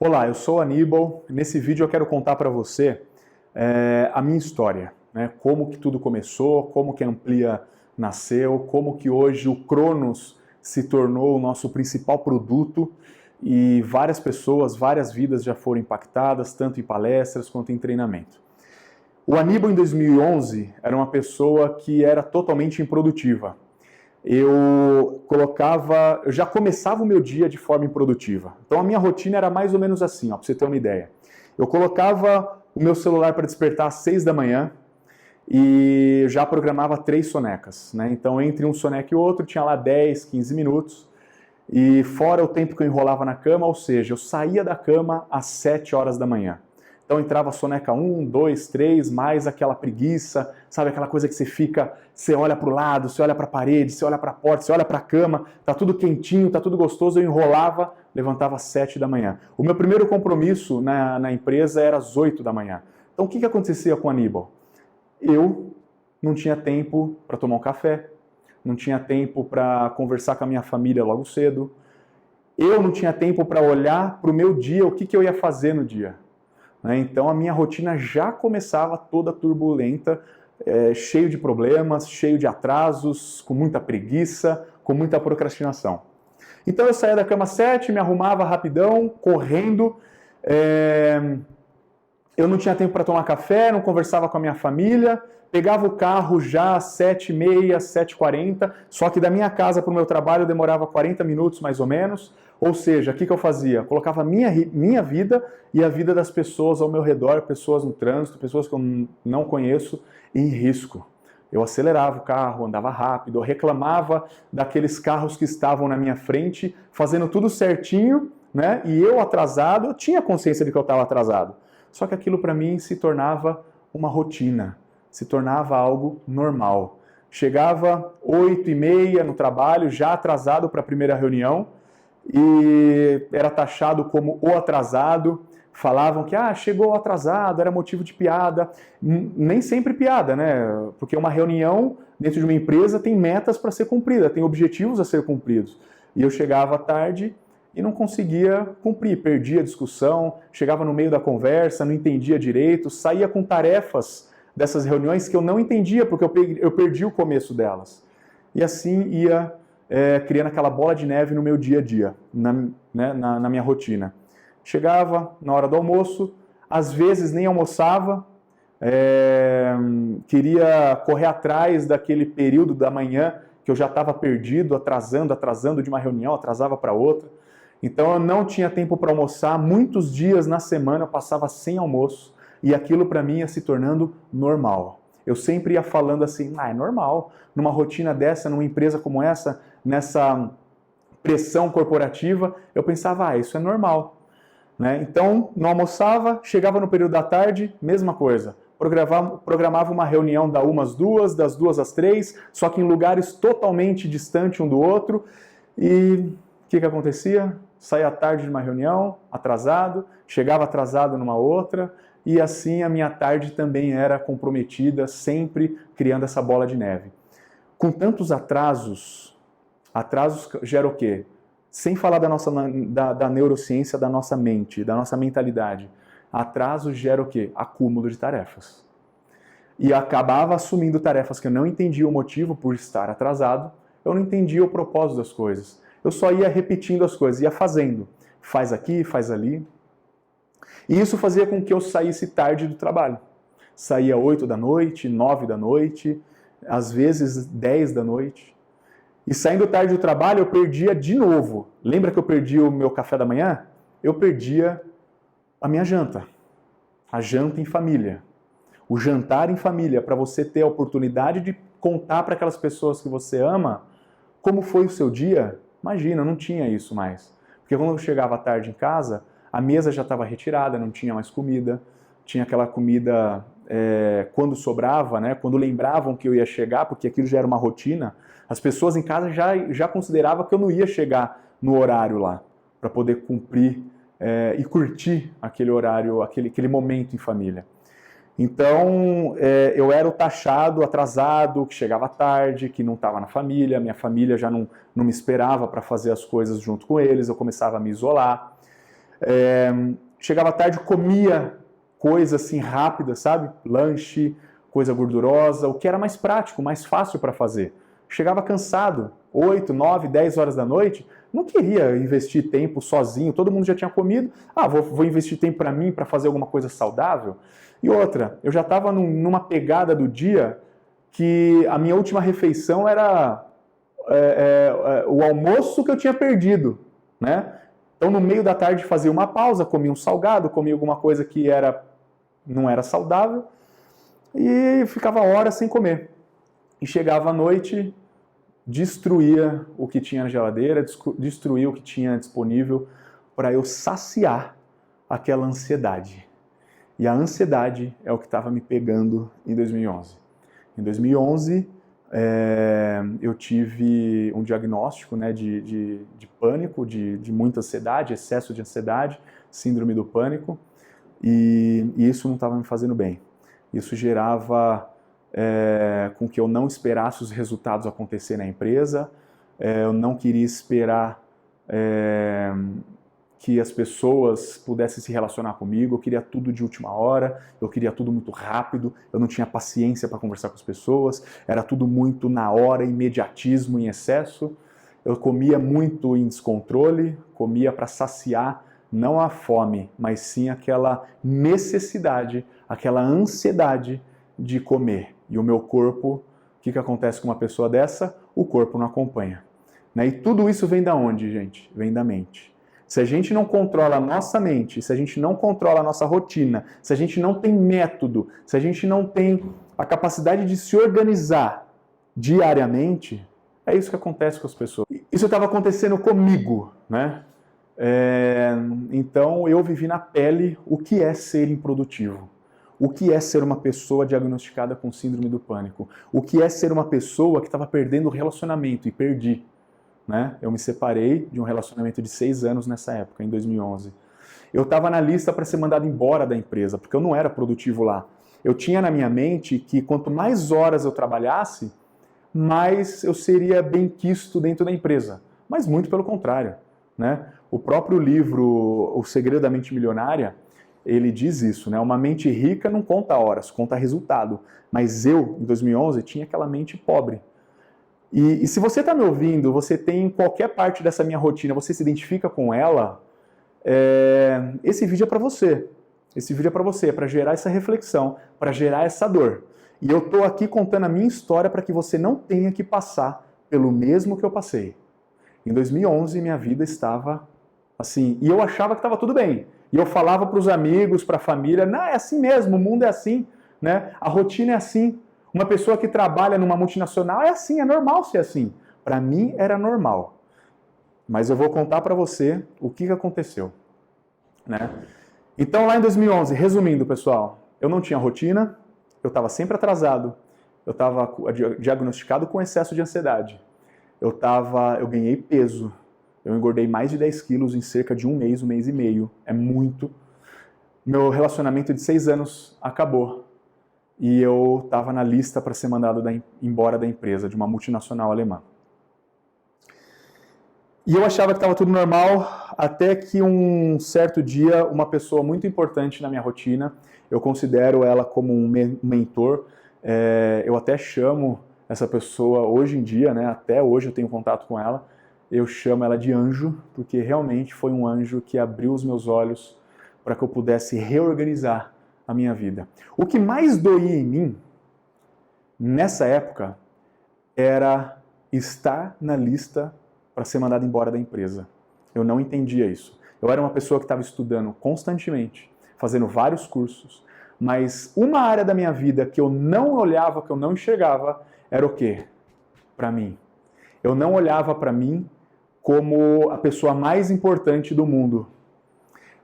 Olá, eu sou o Aníbal. Nesse vídeo eu quero contar para você a minha história, né? Como que tudo começou, como que a Amplia nasceu, como que hoje o Cronos se tornou o nosso principal produto e várias pessoas, várias vidas já foram impactadas, tanto em palestras quanto em treinamento. O Aníbal em 2011 era uma pessoa que era totalmente improdutiva. Eu já começava o meu dia de forma improdutiva. Então a minha rotina era mais ou menos assim, para você ter uma ideia. Eu colocava o meu celular para despertar às 6 da manhã e já programava 3 sonecas, né? Então entre um soneca e outro tinha lá 10, 15 minutos e fora o tempo que eu enrolava na cama, ou seja, eu saía da cama às 7 horas da manhã. Então entrava soneca 1, 2, 3, mais aquela preguiça, sabe aquela coisa que você olha para o lado, você olha para a parede, você olha para a porta, você olha para a cama, tá tudo quentinho, tá tudo gostoso, eu enrolava, levantava às 7 da manhã. O meu primeiro compromisso na empresa era às 8 da manhã. Então o que acontecia com o Aníbal? Eu não tinha tempo para tomar um café, não tinha tempo para conversar com a minha família logo cedo, eu não tinha tempo para olhar para o meu dia, o que eu ia fazer no dia. Então a minha rotina já começava toda turbulenta, cheio de problemas, cheio de atrasos, com muita preguiça, com muita procrastinação. Então eu saía da cama às 7, me arrumava rapidão, correndo, eu não tinha tempo para tomar café, não conversava com a minha família, pegava o carro já às 7h30, 7h40, só que da minha casa para o meu trabalho demorava 40 minutos mais ou menos, ou seja, o que eu fazia? Colocava minha vida e a vida das pessoas ao meu redor, pessoas no trânsito, pessoas que eu não conheço, em risco. Eu acelerava o carro, andava rápido, eu reclamava daqueles carros que estavam na minha frente, fazendo tudo certinho, né? E eu atrasado, eu tinha consciência de que eu estava atrasado. Só que aquilo para mim se tornava uma rotina, se tornava algo normal. Chegava 8h30 no trabalho, já atrasado para a primeira reunião, e era taxado como o atrasado, falavam que chegou atrasado, era motivo de piada. Nem sempre piada, né? Porque uma reunião dentro de uma empresa tem metas para ser cumprida, tem objetivos a ser cumpridos. E eu chegava tarde e não conseguia cumprir, perdia a discussão, chegava no meio da conversa, não entendia direito, saía com tarefas dessas reuniões que eu não entendia porque eu perdi o começo delas. E assim ia criando aquela bola de neve no meu dia a dia, na minha rotina. Chegava na hora do almoço, às vezes nem almoçava, queria correr atrás daquele período da manhã que eu já estava perdido, atrasando de uma reunião, atrasava para outra. Então eu não tinha tempo para almoçar, muitos dias na semana eu passava sem almoço e aquilo para mim ia se tornando normal. Eu sempre ia falando assim, é normal, numa rotina dessa, numa empresa como essa, nessa pressão corporativa, eu pensava, isso é normal. Né? Então, não almoçava, chegava no período da tarde, mesma coisa. Programava uma reunião das 1 às 2, das 2 às 3, só que em lugares totalmente distantes um do outro. E o que acontecia? Saía tarde de uma reunião, atrasado, chegava atrasado numa outra, e assim a minha tarde também era comprometida, sempre criando essa bola de neve. Com tantos atrasos gera o quê? Sem falar da neurociência da nossa mente, da nossa mentalidade. Atraso gera o quê? Acúmulo de tarefas. E acabava assumindo tarefas que eu não entendia o motivo por estar atrasado, eu não entendia o propósito das coisas. Eu só ia repetindo as coisas, ia fazendo. Faz aqui, faz ali. E isso fazia com que eu saísse tarde do trabalho. Saía 8 da noite, 9 da noite, às vezes 10 da noite. E saindo tarde do trabalho, eu perdia de novo. Lembra que eu perdi o meu café da manhã? Eu perdia a minha janta. A janta em família. O jantar em família, para você ter a oportunidade de contar para aquelas pessoas que você ama como foi o seu dia. Imagina, eu não tinha isso mais. Porque quando eu chegava tarde em casa, a mesa já estava retirada, não tinha mais comida. Tinha aquela comida quando sobrava, né? Quando lembravam que eu ia chegar, porque aquilo já era uma rotina. As pessoas em casa já consideravam que eu não ia chegar no horário lá, para poder cumprir e curtir aquele horário, aquele momento em família. Então, eu era o taxado, atrasado, que chegava tarde, que não estava na família, minha família já não me esperava para fazer as coisas junto com eles, eu começava a me isolar. Chegava tarde, comia coisa assim rápida, sabe? Lanche, coisa gordurosa, o que era mais prático, mais fácil para fazer. Chegava cansado, 8, 9, 10 horas da noite, não queria investir tempo sozinho, todo mundo já tinha comido, vou investir tempo para mim, para fazer alguma coisa saudável. E outra, eu já estava numa pegada do dia que a minha última refeição era o almoço que eu tinha perdido, né? Então, no meio da tarde, fazia uma pausa, comia um salgado, comia alguma coisa que não era saudável e ficava horas sem comer. E chegava à noite, destruía o que tinha na geladeira, destruía o que tinha disponível para eu saciar aquela ansiedade. E a ansiedade é o que estava me pegando em 2011. Em 2011, eu tive um diagnóstico, né, de pânico, de muita ansiedade, excesso de ansiedade, síndrome do pânico, e isso não estava me fazendo bem. Isso gerava com que eu não esperasse os resultados acontecer na empresa, eu não queria esperar que as pessoas pudessem se relacionar comigo, eu queria tudo de última hora, eu queria tudo muito rápido, eu não tinha paciência para conversar com as pessoas, era tudo muito na hora, imediatismo em excesso, eu comia muito em descontrole, comia para saciar não a fome, mas sim aquela necessidade, aquela ansiedade de comer. E o meu corpo, o que acontece com uma pessoa dessa? O corpo não acompanha. Né? E tudo isso vem da onde, gente? Vem da mente. Se a gente não controla a nossa mente, se a gente não controla a nossa rotina, se a gente não tem método, se a gente não tem a capacidade de se organizar diariamente, é isso que acontece com as pessoas. Isso estava acontecendo comigo, né? Então eu vivi na pele o que é ser improdutivo. O que é ser uma pessoa diagnosticada com síndrome do pânico? O que é ser uma pessoa que estava perdendo o relacionamento e perdi? Né? Eu me separei de um relacionamento de 6 anos nessa época, em 2011. Eu estava na lista para ser mandado embora da empresa, porque eu não era produtivo lá. Eu tinha na minha mente que quanto mais horas eu trabalhasse, mais eu seria bem quisto dentro da empresa. Mas muito pelo contrário. Né? O próprio livro O Segredo da Mente Milionária, ele diz isso, né? Uma mente rica não conta horas, conta resultado. Mas eu, em 2011, tinha aquela mente pobre. E se você está me ouvindo, você tem qualquer parte dessa minha rotina, você se identifica com ela, esse vídeo é para você. Esse vídeo é para você, para gerar essa reflexão, para gerar essa dor. E eu estou aqui contando a minha história para que você não tenha que passar pelo mesmo que eu passei. Em 2011, minha vida estava assim, e eu achava que estava tudo bem. E eu falava para os amigos, para a família, não, é assim mesmo, o mundo é assim, né? A rotina é assim. Uma pessoa que trabalha numa multinacional é assim, é normal ser assim. Para mim era normal. Mas eu vou contar para você o que aconteceu. Né? Então lá em 2011, resumindo pessoal, eu não tinha rotina, eu estava sempre atrasado, eu estava diagnosticado com excesso de ansiedade, eu ganhei peso, eu engordei mais de 10 quilos em cerca de um mês e meio, é muito. Meu relacionamento de 6 anos acabou. E eu estava na lista para ser mandado embora da empresa, de uma multinacional alemã. E eu achava que estava tudo normal, até que um certo dia, uma pessoa muito importante na minha rotina, eu considero ela como um mentor, eu até chamo essa pessoa hoje em dia, né, até hoje eu tenho contato com ela, eu chamo ela de anjo, porque realmente foi um anjo que abriu os meus olhos para que eu pudesse reorganizar a minha vida. O que mais doía em mim, nessa época, era estar na lista para ser mandado embora da empresa. Eu não entendia isso. Eu era uma pessoa que estava estudando constantemente, fazendo vários cursos, mas uma área da minha vida que eu não olhava, que eu não enxergava, era o quê? Para mim. Eu não olhava para mim como a pessoa mais importante do mundo.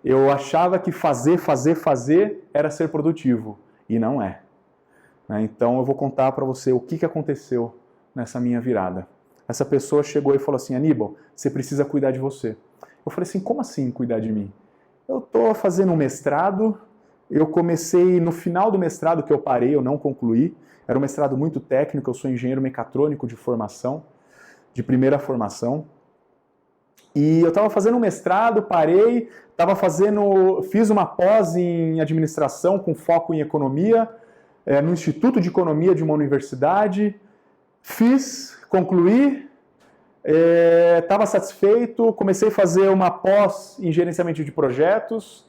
Eu achava que fazer era ser produtivo. E não é. Então eu vou contar para você o que aconteceu nessa minha virada. Essa pessoa chegou e falou assim, Aníbal, você precisa cuidar de você. Eu falei assim, como assim cuidar de mim? Eu estou fazendo um mestrado, eu comecei no final do mestrado que eu parei, eu não concluí. Era um mestrado muito técnico, eu sou engenheiro mecatrônico de formação, de primeira formação. E eu estava fazendo um mestrado, parei, fiz uma pós em administração com foco em economia, no Instituto de Economia de uma universidade. Concluí, estava satisfeito, comecei a fazer uma pós em gerenciamento de projetos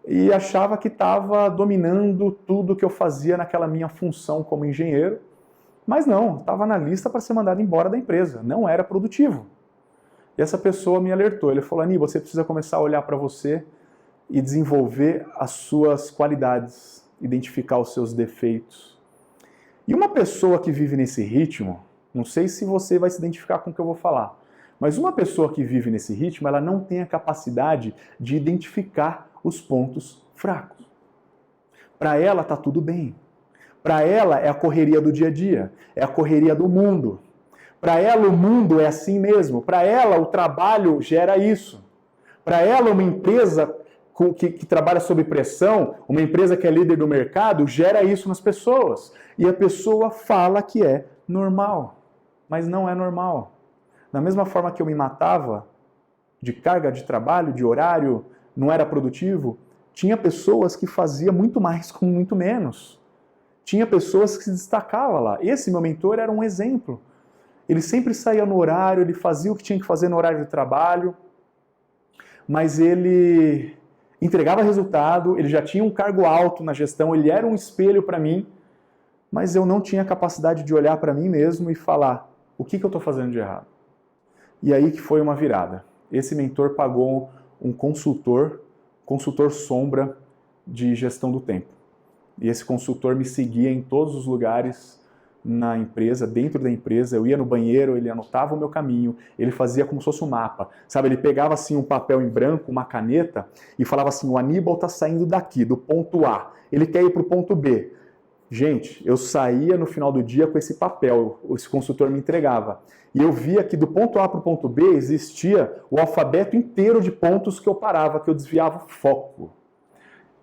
e achava que estava dominando tudo que eu fazia naquela minha função como engenheiro, mas não, estava na lista para ser mandado embora da empresa, não era produtivo. E essa pessoa me alertou, ele falou, Aníbal, você precisa começar a olhar para você e desenvolver as suas qualidades, identificar os seus defeitos. E uma pessoa que vive nesse ritmo, não sei se você vai se identificar com o que eu vou falar, mas uma pessoa que vive nesse ritmo, ela não tem a capacidade de identificar os pontos fracos. Para ela está tudo bem. Para ela é a correria do dia a dia, é a correria do mundo. Para ela o mundo é assim mesmo. Para ela o trabalho gera isso. Para ela uma empresa que trabalha sob pressão, uma empresa que é líder do mercado, gera isso nas pessoas. E a pessoa fala que é normal, mas não é normal. Da mesma forma que eu me matava de carga de trabalho, de horário, não era produtivo, tinha pessoas que faziam muito mais com muito menos. Tinha pessoas que se destacavam lá. Esse meu mentor era um exemplo. Ele sempre saía no horário, ele fazia o que tinha que fazer no horário de trabalho, mas ele entregava resultado, ele já tinha um cargo alto na gestão, ele era um espelho para mim, mas eu não tinha capacidade de olhar para mim mesmo e falar, o que eu estou fazendo de errado? E aí que foi uma virada. Esse mentor pagou um consultor sombra de gestão do tempo. E esse consultor me seguia em todos os lugares na empresa, dentro da empresa, eu ia no banheiro, ele anotava o meu caminho, ele fazia como se fosse um mapa, sabe? Ele pegava assim um papel em branco, uma caneta, e falava assim, o Aníbal está saindo daqui, do ponto A, ele quer ir para o ponto B. Gente, eu saía no final do dia com esse papel, esse consultor me entregava, e eu via que do ponto A para o ponto B existia o alfabeto inteiro de pontos que eu parava, que eu desviava o foco.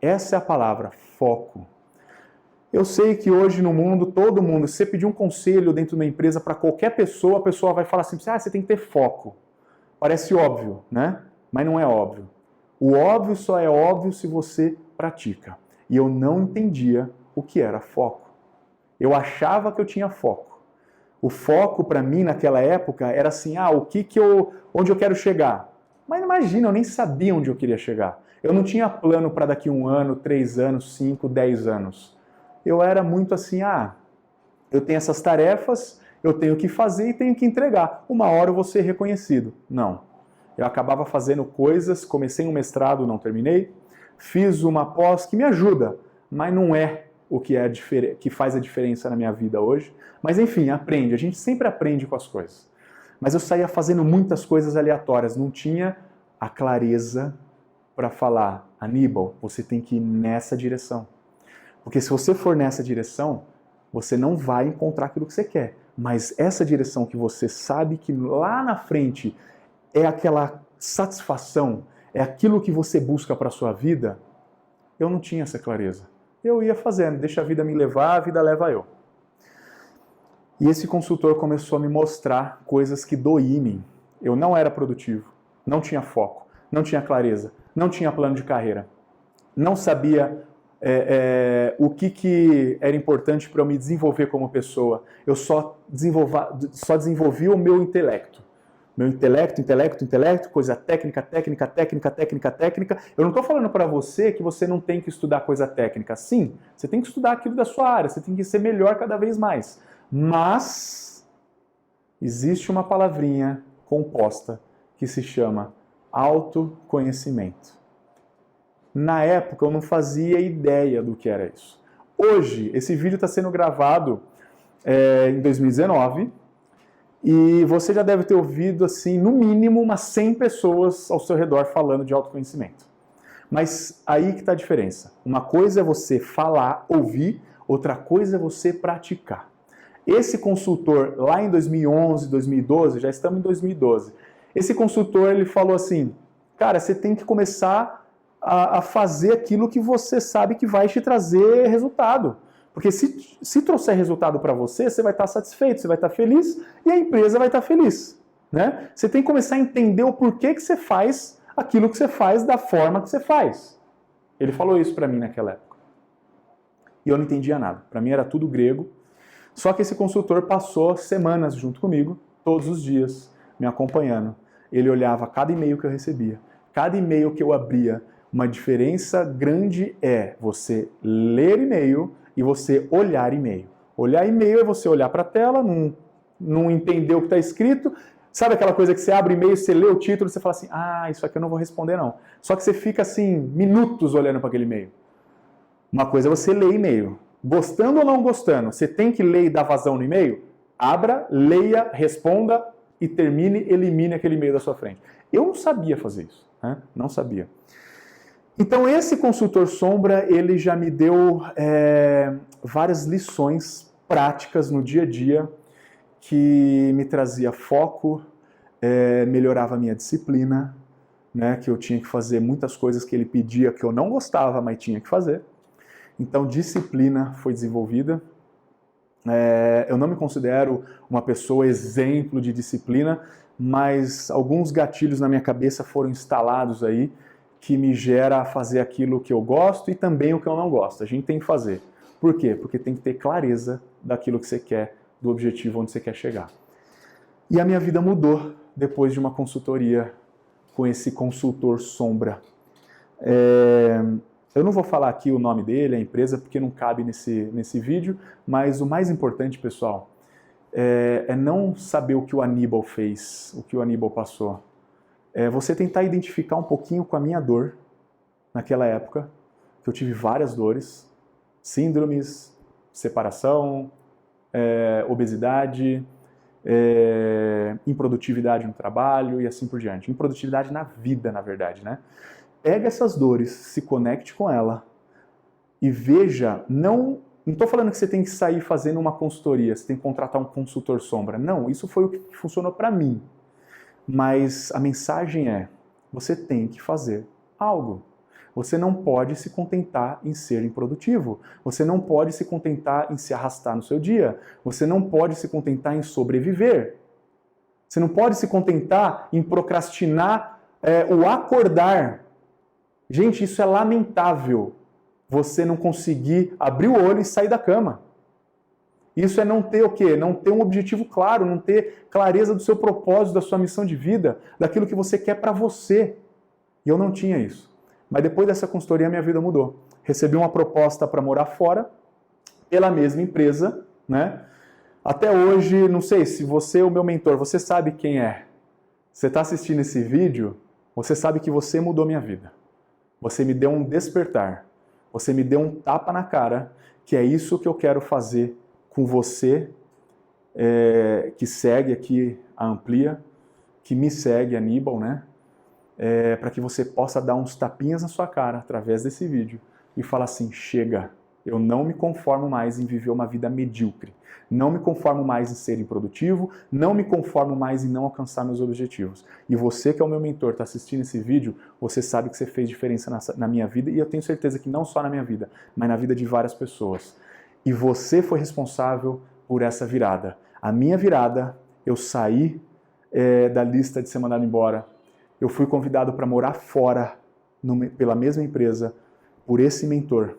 Essa é a palavra, foco. Eu sei que hoje no mundo, todo mundo, se você pedir um conselho dentro de uma empresa para qualquer pessoa, a pessoa vai falar assim, você tem que ter foco. Parece óbvio, né? Mas não é óbvio. O óbvio só é óbvio se você pratica. E eu não entendia o que era foco. Eu achava que eu tinha foco. O foco para mim naquela época era assim, onde eu quero chegar? Mas imagina, eu nem sabia onde eu queria chegar. Eu não tinha plano para daqui 1 ano, 3 anos, 5, 10 anos. Eu era muito assim, eu tenho essas tarefas, eu tenho que fazer e tenho que entregar. Uma hora eu vou ser reconhecido. Não. Eu acabava fazendo coisas, comecei um mestrado, não terminei, fiz uma pós que me ajuda, mas não é o que faz a diferença na minha vida hoje. Mas enfim, aprende. A gente sempre aprende com as coisas. Mas eu saía fazendo muitas coisas aleatórias, não tinha a clareza para falar, Aníbal, você tem que ir nessa direção. Porque se você for nessa direção, você não vai encontrar aquilo que você quer. Mas essa direção que você sabe que lá na frente é aquela satisfação, é aquilo que você busca para a sua vida, eu não tinha essa clareza. Eu ia fazendo, deixa a vida me levar, a vida leva eu. E esse consultor começou a me mostrar coisas que doíam em mim. Eu não era produtivo, não tinha foco, não tinha clareza, não tinha plano de carreira, não sabia o que era importante para eu me desenvolver como pessoa. Eu só desenvolvi o meu intelecto. Meu intelecto, coisa técnica. Eu não estou falando para você que você não tem que estudar coisa técnica. Sim, você tem que estudar aquilo da sua área, você tem que ser melhor cada vez mais. Mas existe uma palavrinha composta que se chama autoconhecimento. Na época eu não fazia ideia do que era isso. Hoje, esse vídeo está sendo gravado em 2019 e você já deve ter ouvido, assim, no mínimo, umas 100 pessoas ao seu redor falando de autoconhecimento. Mas aí que está a diferença. Uma coisa é você falar, ouvir, outra coisa é você praticar. Esse consultor, lá em 2011, 2012, já estamos em 2012, esse consultor ele falou assim, cara, você tem que começar a fazer aquilo que você sabe que vai te trazer resultado. Porque se trouxer resultado para você, você vai estar satisfeito, você vai estar feliz e a empresa vai estar feliz. né? Você tem que começar a entender o porquê que você faz aquilo que você faz da forma que você faz. Ele falou isso para mim naquela época. E eu não entendia nada. Para mim era tudo grego. Só que esse consultor passou semanas junto comigo, todos os dias, me acompanhando. Ele olhava cada e-mail que eu recebia. Cada e-mail que eu abria. Uma diferença grande é você ler e-mail e você olhar e-mail. Olhar e-mail é você olhar para a tela, não entender o que está escrito. Sabe aquela coisa que você abre e-mail, você lê o título e você fala assim, ah, isso aqui eu não vou responder não. Só que você fica assim, minutos olhando para aquele e-mail. Uma coisa é você ler e-mail. Gostando ou não gostando, você tem que ler e dar vazão no e-mail? Abra, leia, responda e termine, elimine aquele e-mail da sua frente. Eu não sabia fazer isso, né? Não sabia. Então esse consultor sombra, ele já me deu várias lições práticas no dia a dia que me trazia foco, melhorava a minha disciplina, né, que eu tinha que fazer muitas coisas que ele pedia que eu não gostava, mas tinha que fazer. Então disciplina foi desenvolvida. Eu não me considero uma pessoa exemplo de disciplina, mas alguns gatilhos na minha cabeça foram instalados aí, que me gera a fazer aquilo que eu gosto e também o que eu não gosto. A gente tem que fazer. Por quê? Porque tem que ter clareza daquilo que você quer, do objetivo onde você quer chegar. E a minha vida mudou depois de uma consultoria com esse consultor sombra. Eu não vou falar aqui o nome dele, a empresa, porque não cabe nesse vídeo, mas o mais importante, pessoal, é não saber o que o Aníbal fez, o que o Aníbal passou. Você tentar identificar um pouquinho com a minha dor naquela época, que eu tive várias dores, síndromes, separação, obesidade, improdutividade no trabalho e assim por diante. Improdutividade na vida, na verdade, né? Pega essas dores, se conecte com ela e veja, não estou falando que você tem que sair fazendo uma consultoria, você tem que contratar um consultor sombra. Não, isso foi o que funcionou para mim. Mas a mensagem é, você tem que fazer algo. Você não pode se contentar em ser improdutivo. Você não pode se contentar em se arrastar no seu dia. Você não pode se contentar em sobreviver. Você não pode se contentar em procrastinar o acordar. Gente, isso é lamentável. Você não conseguir abrir o olho e sair da cama. Isso é não ter o quê? Não ter um objetivo claro, não ter clareza do seu propósito, da sua missão de vida, daquilo que você quer para você. E eu não tinha isso. Mas depois dessa consultoria, minha vida mudou. Recebi uma proposta para morar fora, pela mesma empresa, né? Até hoje, não sei se você é o meu mentor, você sabe quem é. Você está assistindo esse vídeo, você sabe que você mudou minha vida. Você me deu um despertar. Você me deu um tapa na cara, que é isso que eu quero fazer com você, que segue aqui a Amplia, que me segue, Aníbal, né? Para que você possa dar uns tapinhas na sua cara através desse vídeo e falar assim, chega, eu não me conformo mais em viver uma vida medíocre, não me conformo mais em ser improdutivo, não me conformo mais em não alcançar meus objetivos. E você que é o meu mentor, está assistindo esse vídeo, você sabe que você fez diferença na minha vida e eu tenho certeza que não só na minha vida, mas na vida de várias pessoas. E você foi responsável por essa virada. A minha virada, eu saí da lista de ser mandado embora. Eu fui convidado para morar fora, pela mesma empresa, por esse mentor.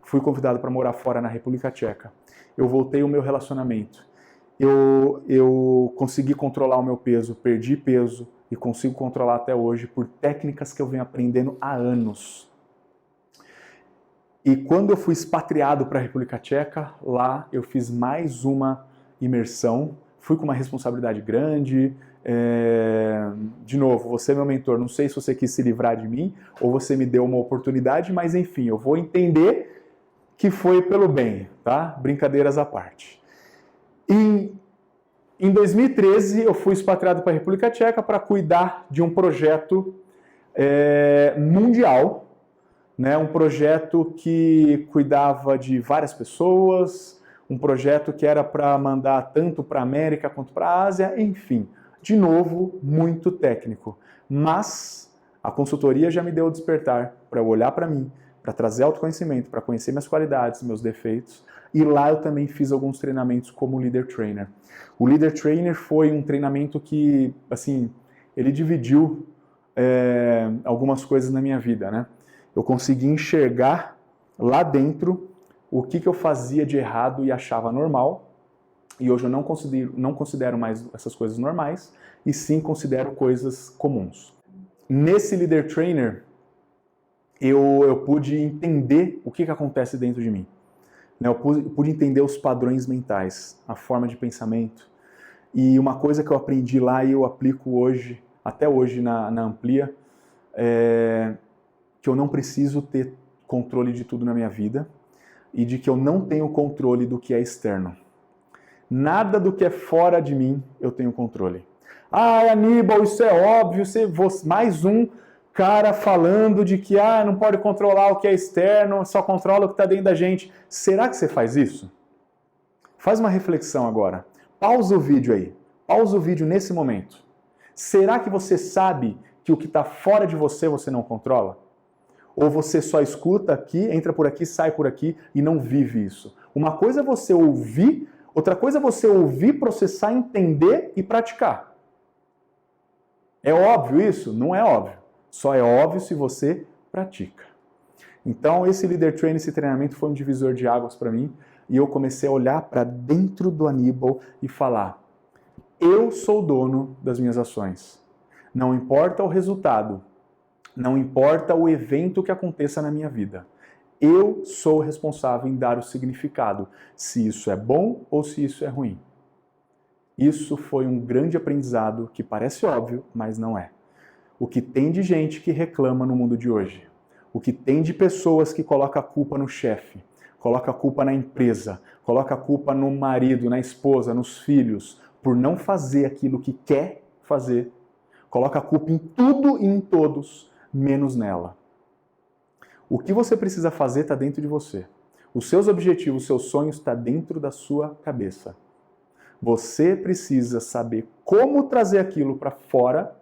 Fui convidado para morar fora na República Tcheca. Eu voltei o meu relacionamento. Eu consegui controlar o meu peso, perdi peso e consigo controlar até hoje por técnicas que eu venho aprendendo há anos. E quando eu fui expatriado para a República Tcheca, lá eu fiz mais uma imersão, fui com uma responsabilidade grande. De novo, você é meu mentor, não sei se você quis se livrar de mim ou você me deu uma oportunidade, mas enfim, eu vou entender que foi pelo bem, tá? Brincadeiras à parte. Em 2013, eu fui expatriado para a República Tcheca para cuidar de um projeto mundial, né, um projeto que cuidava de várias pessoas, um projeto que era para mandar tanto para a América quanto para a Ásia, enfim. De novo, muito técnico. Mas a consultoria já me deu o despertar para eu olhar para mim, para trazer autoconhecimento, para conhecer minhas qualidades, meus defeitos e lá eu também fiz alguns treinamentos como Leader Trainer. O Leader Trainer foi um treinamento que, assim, ele dividiu algumas coisas na minha vida, né? Eu consegui enxergar lá dentro o que eu fazia de errado e achava normal, e hoje eu não considero mais essas coisas normais, e sim considero coisas comuns. Nesse Leader Trainer, eu pude entender o que acontece dentro de mim. Eu pude entender os padrões mentais, a forma de pensamento. E uma coisa que eu aprendi lá e eu aplico hoje, até hoje na Amplia, é que eu não preciso ter controle de tudo na minha vida e de que eu não tenho controle do que é externo. Nada do que é fora de mim eu tenho controle. Ah, Aníbal, isso é óbvio, mais um cara falando de que não pode controlar o que é externo, só controla o que está dentro da gente. Será que você faz isso? Faz uma reflexão agora. Pausa o vídeo aí. Pausa o vídeo nesse momento. Será que você sabe que o que está fora de você não controla? Ou você só escuta aqui, entra por aqui, sai por aqui e não vive isso? Uma coisa é você ouvir, outra coisa é você ouvir, processar, entender e praticar. É óbvio isso? Não é óbvio. Só é óbvio se você pratica. Então, esse Leader Training, esse treinamento foi um divisor de águas para mim e eu comecei a olhar para dentro do Aníbal e falar: eu sou dono das minhas ações. Não importa o resultado, não importa o evento que aconteça na minha vida. Eu sou responsável em dar o significado, se isso é bom ou se isso é ruim. Isso foi um grande aprendizado que parece óbvio, mas não é. O que tem de gente que reclama no mundo de hoje, o que tem de pessoas que colocam a culpa no chefe, coloca a culpa na empresa, coloca a culpa no marido, na esposa, nos filhos, por não fazer aquilo que quer fazer, coloca a culpa em tudo e em todos, menos nela. O que você precisa fazer está dentro de você. Os seus objetivos, os seus sonhos estão dentro da sua cabeça. Você precisa saber como trazer aquilo para fora,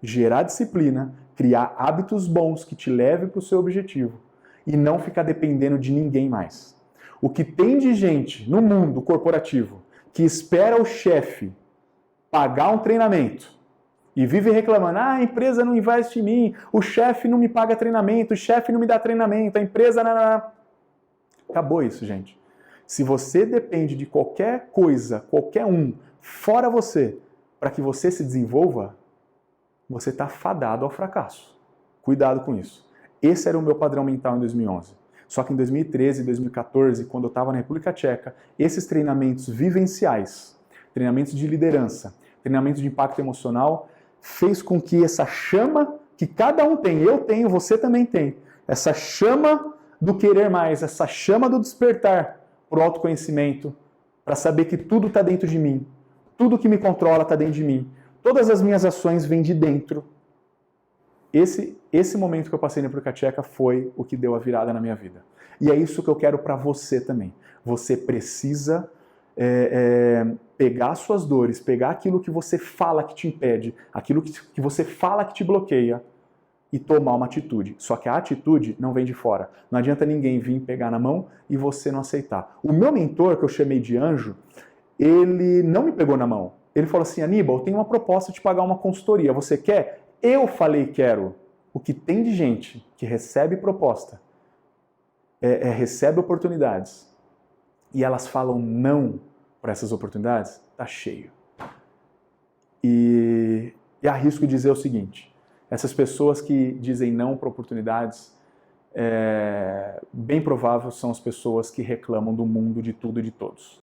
gerar disciplina, criar hábitos bons que te levem para o seu objetivo e não ficar dependendo de ninguém mais. O que tem de gente no mundo corporativo que espera o chefe pagar um treinamento e vive reclamando: a empresa não investe em mim, o chefe não me paga treinamento, o chefe não me dá treinamento, a empresa... Acabou isso, gente. Se você depende de qualquer coisa, qualquer um, fora você, para que você se desenvolva, você está fadado ao fracasso. Cuidado com isso. Esse era o meu padrão mental em 2011. Só que em 2013, 2014, quando eu estava na República Tcheca, esses treinamentos vivenciais, treinamentos de liderança, treinamentos de impacto emocional, fez com que essa chama que cada um tem, eu tenho, você também tem, essa chama do querer mais, essa chama do despertar para o autoconhecimento, para saber que tudo está dentro de mim, tudo que me controla está dentro de mim, todas as minhas ações vêm de dentro. Esse momento que eu passei na República Tcheca foi o que deu a virada na minha vida. E é isso que eu quero para você também. Você precisa pegar suas dores, pegar aquilo que você fala que te impede, aquilo que você fala que te bloqueia e tomar uma atitude. Só que a atitude não vem de fora. Não adianta ninguém vir pegar na mão e você não aceitar. O meu mentor, que eu chamei de anjo, ele não me pegou na mão. Ele falou assim: Aníbal, eu tenho uma proposta de pagar uma consultoria. Você quer? Eu falei quero. O que tem de gente que recebe proposta, recebe oportunidades, e elas falam não para essas oportunidades, tá cheio. E arrisco dizer o seguinte: essas pessoas que dizem não para oportunidades, bem provável são as pessoas que reclamam do mundo, de tudo e de todos.